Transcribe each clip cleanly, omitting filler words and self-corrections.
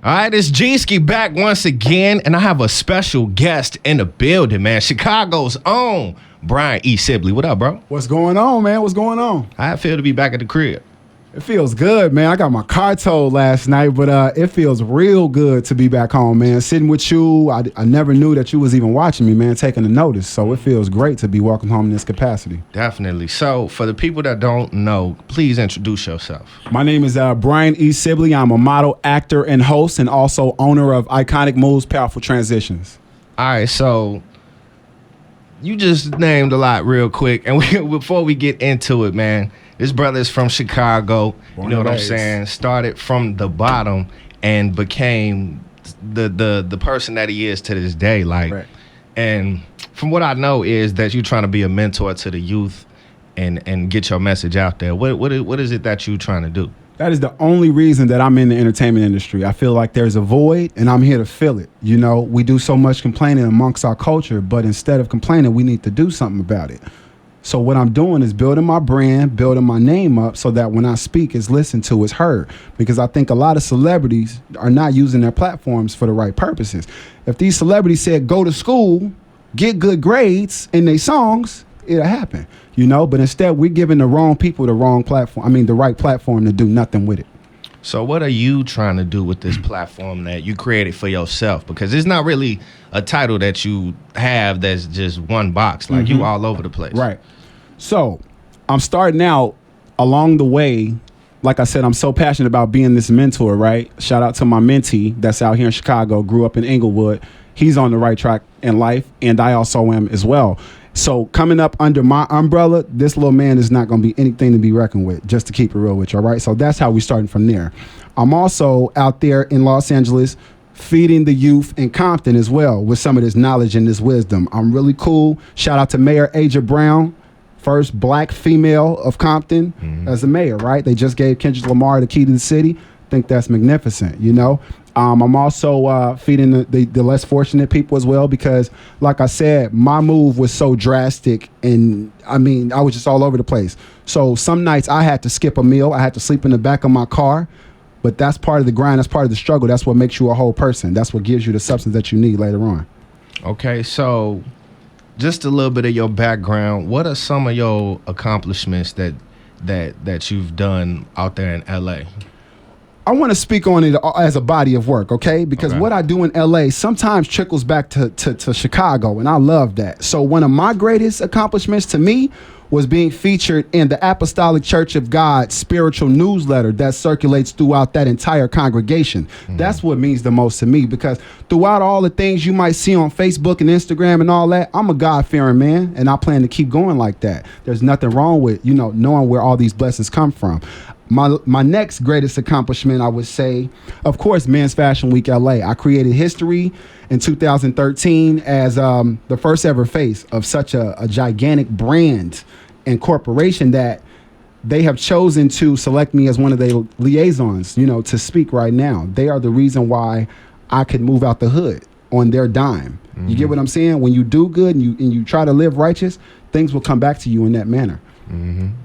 All right, it's Gskee back once again, and I have a special guest in the building, man. Chicago's own Brian E. Sibley. What up, bro? What's going on, man? What's going on? How it feel to be back at the crib? It feels good, man. I got my car towed last night, but it feels real good to be back home, man. Sitting with you, I never knew that you was even watching me, man, taking a notice. So it feels great to be welcome home in this capacity. Definitely. So for the people that don't know, please introduce yourself. My name is Brian E. Sibley. I'm a model, actor, and host, and also owner of Iconic Moves, Powerful Transitions. All right, so you just named a lot real quick, and before we get into it, man, this brother is from Chicago. You know what I'm saying? Started from the bottom and became the person that he is to this day. Like, right. And from what I know is that you're trying to be a mentor to the youth and get your message out there. What is it that you're trying to do? That is the only reason that I'm in the entertainment industry. I feel like there's a void, and I'm here to fill it. You know, we do so much complaining amongst our culture, but instead of complaining, we need to do something about it. So what I'm doing is building my brand, building my name up so that when I speak, it's listened to, it's heard. Because I think a lot of celebrities are not using their platforms for the right purposes. If these celebrities said, go to school, get good grades in their songs, it'll happen, you know? But instead, we're giving the wrong people the wrong platform, the right platform to do nothing with it. So what are you trying to do with this platform that you created for yourself? Because it's not really a title that you have that's just one box. Like, you all over the place. Right. So I'm starting out along the way. Like I said, I'm so passionate about being this mentor, right? Shout out to my mentee that's out here in Chicago, grew up in Inglewood. He's on the right track in life, and I also am as well. So coming up under my umbrella, this little man is not going to be anything to be reckoned with, just to keep it real with you, all right? So that's how we're starting from there. I'm also out there in Los Angeles feeding the youth in Compton as well with some of this knowledge and this wisdom. I'm really cool. Shout out to Mayor Aja Brown, first black female of Compton as the mayor, right? They just gave Kendrick Lamar the key to the city. I think that's magnificent, you know? I'm also feeding the less fortunate people as well because, like I said, my move was so drastic and, I was just all over the place. So some nights I had to skip a meal. I had to sleep in the back of my car. But that's part of the grind. That's part of the struggle. That's what makes you a whole person. That's what gives you the substance that you need later on. Okay, so just a little bit of your background. What are some of your accomplishments that you've done out there in L.A.? I want to speak on it as a body of work, okay? Because what I do in L.A. sometimes trickles back to Chicago, and I love that. So one of my greatest accomplishments to me was being featured in the Apostolic Church of God spiritual newsletter that circulates throughout that entire congregation. That's what means the most to me, because throughout all the things you might see on Facebook and Instagram and all that, I'm a God-fearing man, and I plan to keep going like that. There's nothing wrong with, knowing where all these blessings come from. My next greatest accomplishment, I would say, of course, Men's Fashion Week LA. I created history in 2013 as the first ever face of such a gigantic brand and corporation that they have chosen to select me as one of their liaisons, to speak right now. They are the reason why I could move out the hood on their dime. You get what I'm saying? When you do good and you try to live righteous, things will come back to you in that manner.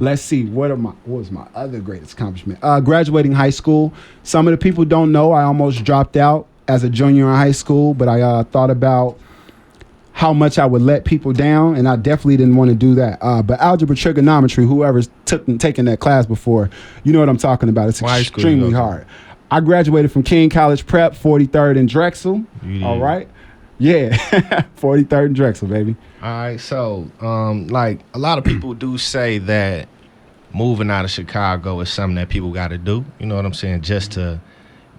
Let's see, what was my other greatest accomplishment? Graduating high school. Some of the people don't know I almost dropped out as a junior in high school, but I thought about how much I would let people down, and I definitely didn't want to do that. But algebra, trigonometry, whoever's taken that class before, you know what I'm talking about. It's extremely hard. I graduated from King College Prep, 43rd and Drexel. All right. Yeah, 43rd and Drexel, baby. All right, so like a lot of people do say that moving out of Chicago is something that people got to do. You know what I'm saying? Just to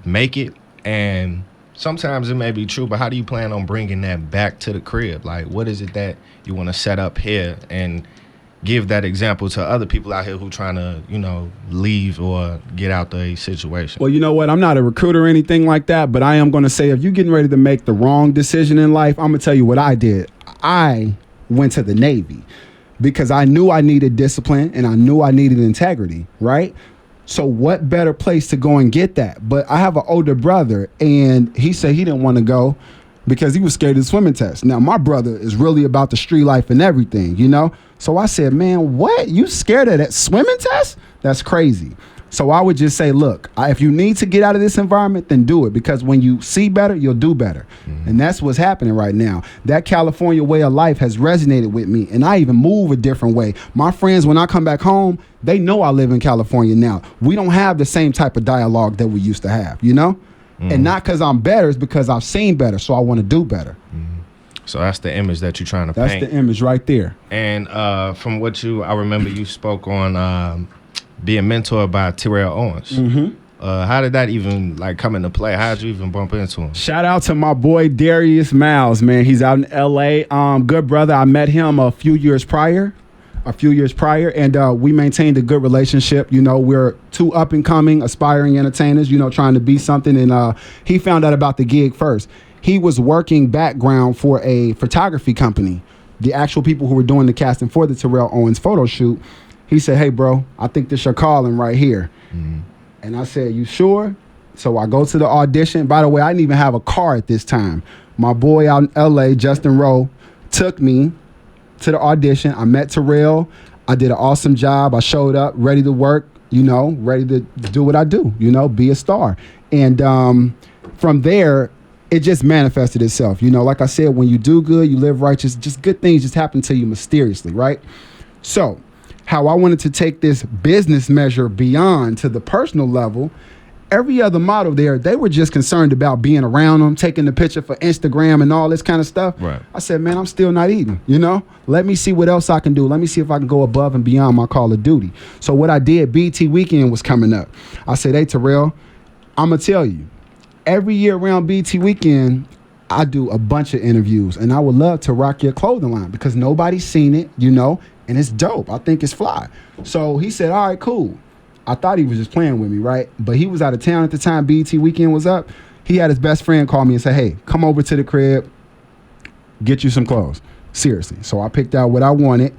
make it. And sometimes it may be true, but how do you plan on bringing that back to the crib? Like, what is it that you want to set up here and give that example to other people out here who trying to, leave or get out the situation? Well, you know what? I'm not a recruiter or anything like that, but I am going to say if you're getting ready to make the wrong decision in life, I'm going to tell you what I did. I went to the Navy because I knew I needed discipline and I knew I needed integrity, right? So what better place to go and get that? But I have an older brother, and he said he didn't want to go because he was scared of the swimming test. Now, my brother is really about the street life and everything, So I said, man, what? You scared of that swimming test? That's crazy. So I would just say, look, if you need to get out of this environment, then do it, because when you see better, you'll do better. And that's what's happening right now. That California way of life has resonated with me, and I even move a different way. My friends, when I come back home, they know I live in California now. We don't have the same type of dialogue that we used to have, you know? And not because I'm better, it's because I've seen better, so I want to do better. So that's the image that you're trying to paint. That's the image right there. And from what I remember you spoke on being mentored by Terrell Owens. How did that even come into play? How did you even bump into him? Shout out to my boy Darius Miles, man. He's out in L.A. Good brother. I met him a few years prior, and we maintained a good relationship. You know, we're two up-and-coming, aspiring entertainers, you know, trying to be something. And he found out about the gig first. He was working background for a photography company, the actual people who were doing the casting for the Terrell Owens photo shoot. He said, hey, bro, I think this your calling right here. And I said, you sure? So I go to the audition. By the way, I didn't even have a car at this time. My boy out in L.A., Justin Rowe, took me to the audition. I met Terrell. I did an awesome job. I showed up ready to work, you know, ready to do what I do, you know, be a star. And from there, it just manifested itself. You know, like I said, when you do good, you live righteous, just good things just happen to you mysteriously, right? So how I wanted to take this business measure beyond to the personal level, every other model there, they were just concerned about being around them, taking the picture for Instagram and all this kind of stuff. Right. I said, man, I'm still not eating, you know? Let me see what else I can do. Let me see if I can go above and beyond my call of duty. So what I did, BT Weekend was coming up. I said, hey, Terrell, I'm going to tell you, every year around BT Weekend, I do a bunch of interviews, and I would love to rock your clothing line because nobody's seen it, you know, and it's dope. I think it's fly. So he said, all right, cool. I thought he was just playing with me, right? But he was out of town at the time BT Weekend was up. He had his best friend call me and say, hey, come over to the crib, get you some clothes. Seriously. So I picked out what I wanted.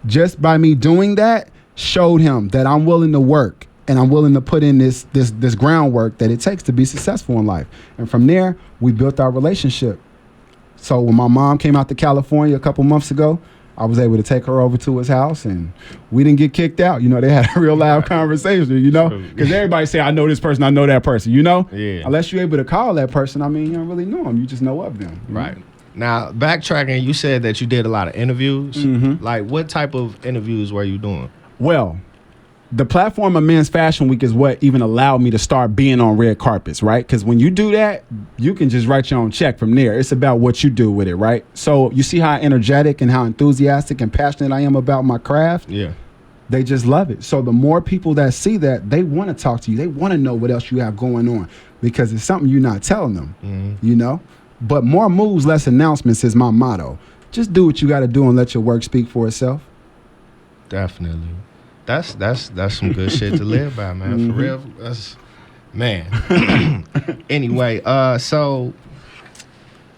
Just by me doing that, showed him that I'm willing to work and I'm willing to put in this groundwork that it takes to be successful in life. And from there, we built our relationship. So when my mom came out to California a couple months ago, I was able to take her over to his house, and we didn't get kicked out. You know, they had a real loud conversation, you know, because everybody say, I know this person, I know that person, you know? Yeah. Unless you're able to call that person, I mean, you don't really know them. You just know of them. Right. Now, backtracking, you said that you did a lot of interviews. Like, what type of interviews were you doing? Well, the platform of Men's Fashion Week is what even allowed me to start being on red carpets, right? Because when you do that, you can just write your own check from there. It's about what you do with it, right? So you see how energetic and how enthusiastic and passionate I am about my craft? Yeah. They just love it. So the more people that see that, they want to talk to you. They want to know what else you have going on because it's something you're not telling them, you know? But more moves, less announcements is my motto. Just do what you got to do and let your work speak for itself. Definitely. That's some good shit to live by, man. For real. That's man. Anyway, so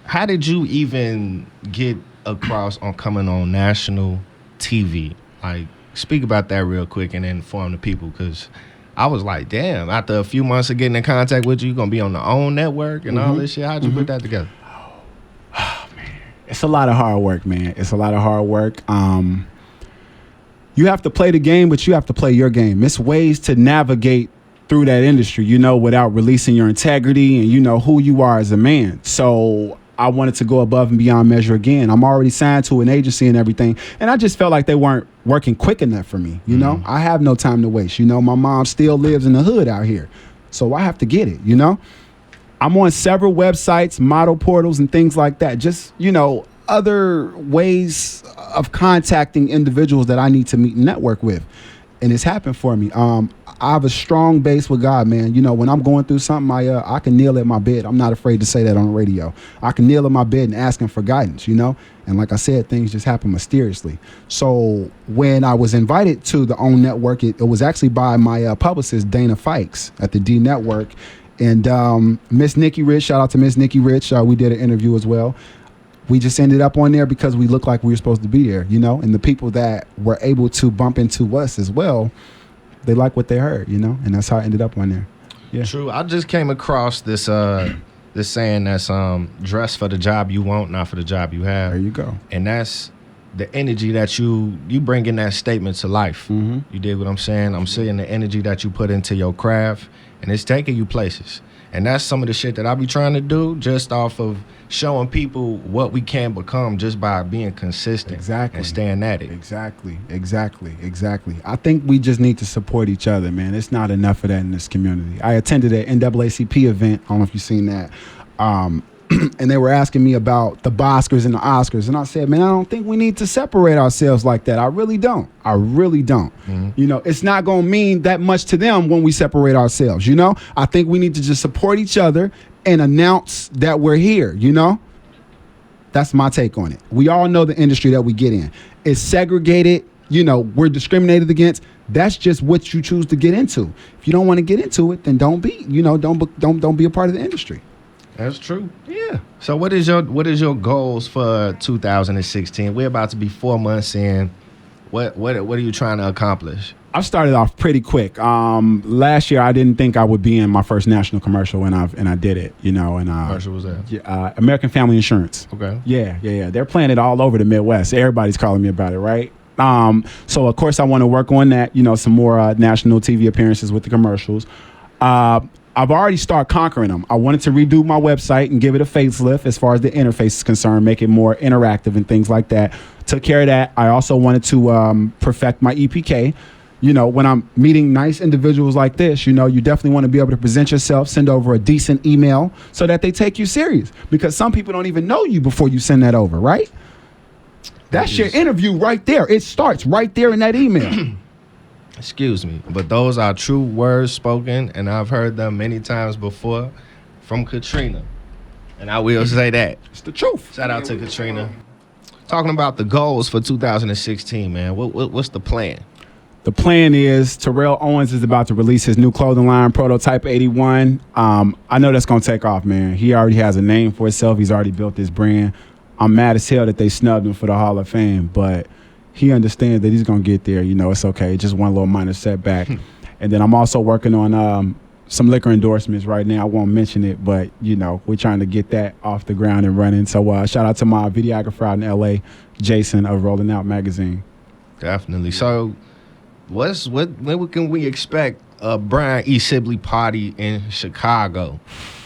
how did you even get across on coming on national TV? Like, speak about that real quick and then inform the people, because I was like, damn, after a few months of getting in contact with you, you're gonna be on the own network and all this shit. How'd you put that together? Oh man. It's a lot of hard work, man. It's a lot of hard work. You have to play the game, but you have to play your game. It's ways to navigate through that industry, you know, without releasing your integrity and, you know, who you are as a man. So I wanted to go above and beyond measure again. I'm already signed to an agency and everything. And I just felt like they weren't working quick enough for me. You know, I have no time to waste. You know, my mom still lives in the hood out here. So I have to get it, you know. I'm on several websites, model portals and things like that. Just, you know, other ways of contacting individuals that I need to meet and network with. And it's happened for me. I have a strong base with God, man. You know, when I'm going through something, I can kneel at my bed. I'm not afraid to say that on the radio. I can kneel at my bed and ask him for guidance, you know? And like I said, things just happen mysteriously. So when I was invited to the OWN Network, it was actually by my publicist, Dana Fikes, at the D Network. And Miss Nikki Rich, shout out to Miss Nikki Rich. We did an interview as well. We just ended up on there because we looked like we were supposed to be there, you know? And the people that were able to bump into us as well, they like what they heard, you know? And that's how I ended up on there. Yeah. True. I just came across this this saying that's dress for the job you want, not for the job you have. There you go. And that's the energy that you bring in that statement to life. You dig what I'm saying? I'm seeing the energy that you put into your craft, and it's taking you places. And that's some of the shit that I be trying to do, just off of showing people what we can become just by being consistent and staying at it. Exactly. I think we just need to support each other, man. It's not enough of that in this community. I attended an NAACP event. I don't know if you've seen that. And they were asking me about the Boskers and the Oscars. And I said, man, I don't think we need to separate ourselves like that. I really don't. You know, it's not going to mean that much to them when we separate ourselves, you know? I think we need to just support each other and announce that we're here, you know? That's my take on it. We all know the industry that we get in. It's segregated, you know, we're discriminated against. That's just what you choose to get into. If you don't want to get into it, then don't be a part of the industry. That's true. Yeah. So what is your goals for 2016? We're about to be 4 months in. What are you trying to accomplish? I started off pretty quick. Last year I didn't think I would be in my first national commercial, and I did it. You know, and commercial was that? American Family Insurance. Okay. Yeah. They're playing it all over the Midwest. Everybody's calling me about it, right? So of course I want to work on that. You know, some more national TV appearances with the commercials. I've already started conquering them. I wanted to redo my website and give it a facelift as far as the interface is concerned, make it more interactive and things like that. Took care of that. I also wanted to perfect my EPK. You know, when I'm meeting nice individuals like this, you know, you definitely want to be able to present yourself, send over a decent email so that they take you serious. Because some people don't even know you before you send that over, right? That's your interview right there. It starts right there in that email. Excuse me, but those are true words spoken, and I've heard them many times before from Katrina, and I will say that. It's the truth. Shout out to Katrina. Talking about the goals for 2016, man. What's the plan? The plan is Terrell Owens is about to release his new clothing line, Prototype 81. I know that's going to take off, man. He already has a name for himself. He's already built this brand. I'm mad as hell that they snubbed him for the Hall of Fame, but he understands that he's going to get there. You know, it's okay. Just one little minor setback. And then I'm also working on some liquor endorsements right now. I won't mention it, but, you know, we're trying to get that off the ground and running. So shout out to my videographer out in L.A., Jason of Rolling Out Magazine. Definitely. So when can we expect a Brian E. Sibley party in Chicago?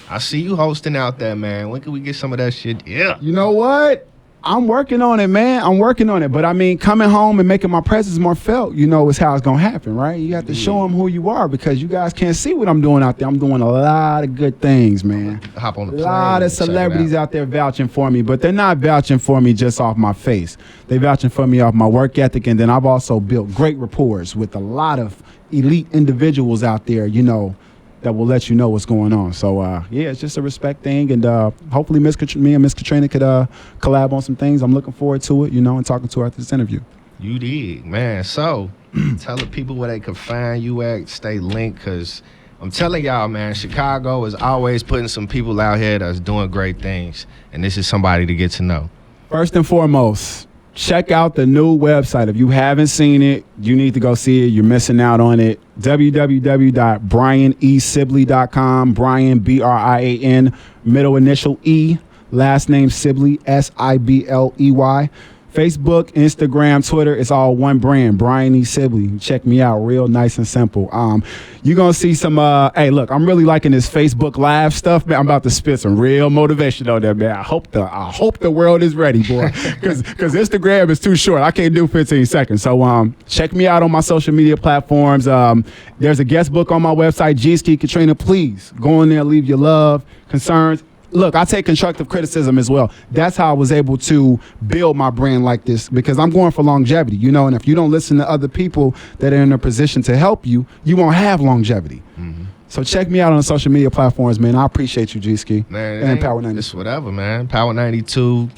I see you hosting out there, man. When can we get some of that shit? Yeah. You know what? I'm working on it, man. I'm working on it. But, I mean, coming home and making my presence more felt, you know, is how it's going to happen, right? You have to show them who you are because you guys can't see what I'm doing out there. I'm doing a lot of good things, man. Hop on the plane. A lot of celebrities out there vouching for me, but they're not vouching for me just off my face. They're vouching for me off my work ethic, and then I've also built great rapport with a lot of elite individuals out there, you know, that will let you know what's going on. So, yeah, it's just a respect thing. And hopefully me and Miss Katrina could collab on some things. I'm looking forward to it, you know, and talking to her after this interview. You did, man. So, tell the people where they can find you at, stay linked, because I'm telling y'all, man, Chicago is always putting some people out here that's doing great things. And this is somebody to get to know. First and foremost, check out the new website. If you haven't seen it, you need to go see it. You're missing out on it. www.brianesibley.com. Brian, B-R-I-A-N, middle initial E, last name Sibley, S-I-B-L-E-Y. Facebook, Instagram, Twitter, it's all one brand, Brian E. Sibley. Check me out, real nice and simple. You're going to see some, hey, look, I'm really liking this Facebook Live stuff, man. I'm about to spit some real motivation on there, man. I hope the world is ready, boy, because Instagram is too short. I can't do 15 seconds. So check me out on my social media platforms. There's a guest book on my website, Gskee. Katrina, please go in there, leave your love, concerns. Look, I take constructive criticism as well. That's how I was able to build my brand like this, because I'm going for longevity, you know, and if you don't listen to other people that are in a position to help you, you won't have longevity. Mm-hmm. So check me out on the social media platforms, man. I appreciate you, Gskee. Man, and Power 92. It's whatever, man. Power 92.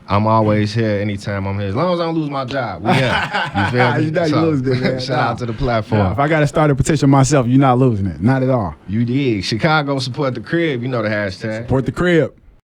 I'm always here anytime I'm here. As long as I don't lose my job. We here. You feel me? You know you losing it, man. Shout out to the platform. If I got to start a petition myself, you're not losing it. Not at all. You did. Chicago support the crib. You know the hashtag. Support the crib.